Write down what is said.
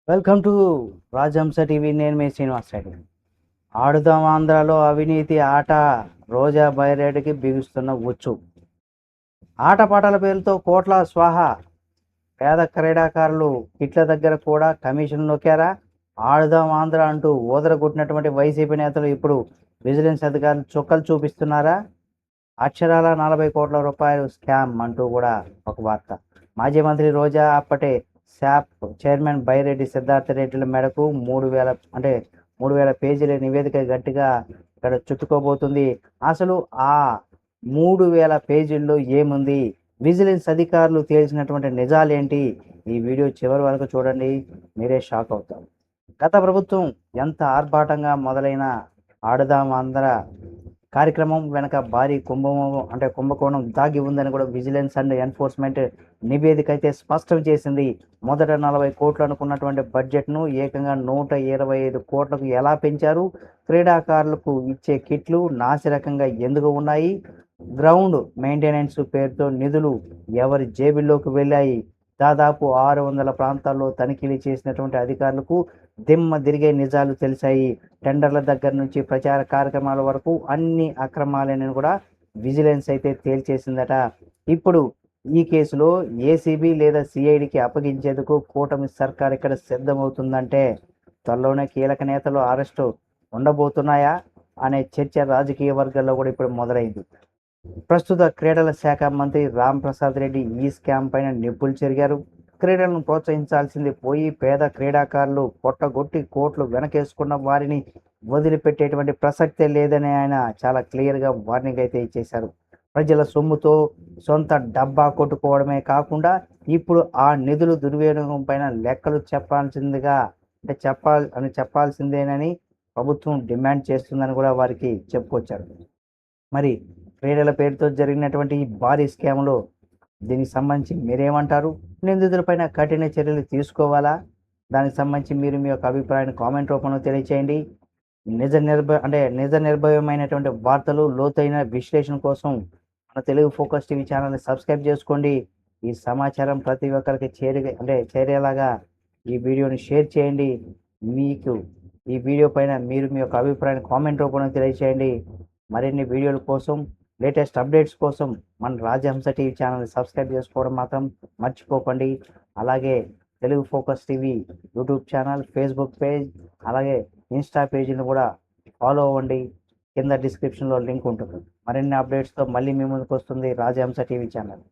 Welcome to రాజహంస TV. నేను మీ శ్రీనివాస్ రెడ్డి. ఆడుదాం ఆంధ్రాలో అవినీతి ఆట, రోజా బైరెడ్డికి బిగుస్తున్న ఉచ్చు. ఆటపాటల పేరుతో కోట్ల స్వాహా. పేద క్రీడాకారులు కిట్ల దగ్గర కూడా కమిషన్ నొక్కారా? ఆడుదాం ఆంధ్ర అంటూ ఊదరగొట్టినటువంటి వైసీపీ నేతలు ఇప్పుడు విజిలెన్స్ అధికారులు చుక్కలు చూపిస్తున్నారా? అక్షరాల 40 కోట్ల రూపాయలు స్కామ్ అంటూ కూడా ఒక వార్త. మాజీ మంత్రి రోజా అప్పటే శాప్ చైర్మన్ బైరెడ్డి సిద్ధార్థ రెడ్డిల మేరకు 3,000 పేజీల నివేదిక గట్టిగా ఇక్కడ చుట్టుకోబోతుంది. అసలు ఆ 3,000 పేజీల్లో ఏముంది? విజిలెన్స్ అధికారులు తేల్చినటువంటి నిజాలేంటి? ఈ వీడియో చివరి వరకు చూడండి, మీరే షాక్ అవుతారు. గత ప్రభుత్వం ఎంత ఆర్భాటంగా మొదలైన ఆడుదాం ఆంధ్ర కార్యక్రమం వెనక భారీ కుంభకోణం దాగి ఉందని కూడా విజిలెన్స్ అండ్ ఎన్ఫోర్స్మెంట్ నివేదిక అయితే స్పష్టం చేసింది. మొదట 40 కోట్లు అనుకున్నటువంటి బడ్జెట్ను ఏకంగా 125 కోట్లకు ఎలా పెంచారు? క్రీడాకారులకు ఇచ్చే కిట్లు నాసిరకంగా ఎందుకు ఉన్నాయి? గ్రౌండ్ మెయింటెనెన్స్ పేరుతో నిధులు ఎవరి జేబుల్లోకి వెళ్ళాయి? దాదాపు 600 ప్రాంతాల్లో తనిఖీలు చేసినటువంటి అధికారులకు దిమ్మ తిరిగే నిజాలు తెలిసాయి. టెండర్ల దగ్గర నుంచి ప్రచార కార్యక్రమాల వరకు అన్ని అక్రమాలని కూడా విజిలెన్స్ అయితే తేల్చేసిందట. ఇప్పుడు ఈ కేసులో ఏసీబీ లేదా సిఐడికి అప్పగించేందుకు కూటమి సర్కార్ ఇక్కడ సిద్ధమవుతుందంటే త్వరలోనే కీలక నేతలు అరెస్టు ఉండబోతున్నాయా అనే చర్చ రాజకీయ వర్గాల్లో కూడా ఇప్పుడు మొదలైంది. ప్రస్తుత క్రీడల శాఖ మంత్రి రామ్ ప్రసాద్ రెడ్డి ఈ స్కామ్ పైన నిప్పులు చెరిగారు. క్రీడలను ప్రోత్సహించాల్సింది పోయి పేద క్రీడాకారులు పొట్టగొట్టి కోట్లు వెనకేసుకున్న వారిని వదిలిపెట్టేటువంటి ప్రసక్తే లేదని ఆయన చాలా క్లియర్గా వార్నింగ్ అయితే ఇచ్చేశారు. ప్రజల సొమ్ముతో సొంత డబ్బా కొట్టుకోవడమే కాకుండా ఇప్పుడు ఆ నిధులు దుర్వినియోగం పైన లెక్కలు చెప్పాల్సిందేనని ప్రభుత్వం డిమాండ్ చేస్తుందని కూడా వారికి చెప్పుకొచ్చారు. మరి క్రీడల పేరుతో జరిగినటువంటి ఈ భారీ స్కామ్లో దీనికి సంబంధించి మీరేమంటారు? నిందితులపైన కఠిన చర్యలు తీసుకోవాలా? దానికి సంబంధించి మీరు మీ యొక్క అభిప్రాయాన్ని కామెంట్ రూపంలో తెలియచేయండి. నిజ నిర్భయమైనటువంటి వార్తలు, లోతైన విశ్లేషణ కోసం మన తెలుగు ఫోకస్ టీవీ ఛానల్ని సబ్స్క్రైబ్ చేసుకోండి. ఈ సమాచారం ప్రతి ఒక్కరికి చేరేలాగా ఈ వీడియోని షేర్ చేయండి. మీకు ఈ వీడియో పైన మీరు మీ యొక్క అభిప్రాయాన్ని కామెంట్ రూపంలో తెలియచేయండి. మరిన్ని వీడియోల కోసం, లేటెస్ట్ అప్డేట్స్ కోసం మన రాజహంస టీవీ ఛానల్ని సబ్స్క్రైబ్ చేసుకోవడం మాత్రం మర్చిపోకండి. అలాగే Telugu focus TV YouTube channel, Facebook page, అలాగే ఇన్స్టా పేజీని కూడా ఫాలో అవ్వండి. కింద డిస్క్రిప్షన్లో లింక్ ఉంటుంది. మరిన్ని అప్డేట్స్తో మళ్ళీ మీ ముందుకు వస్తుంది రాజహంస టీవీ ఛానల్.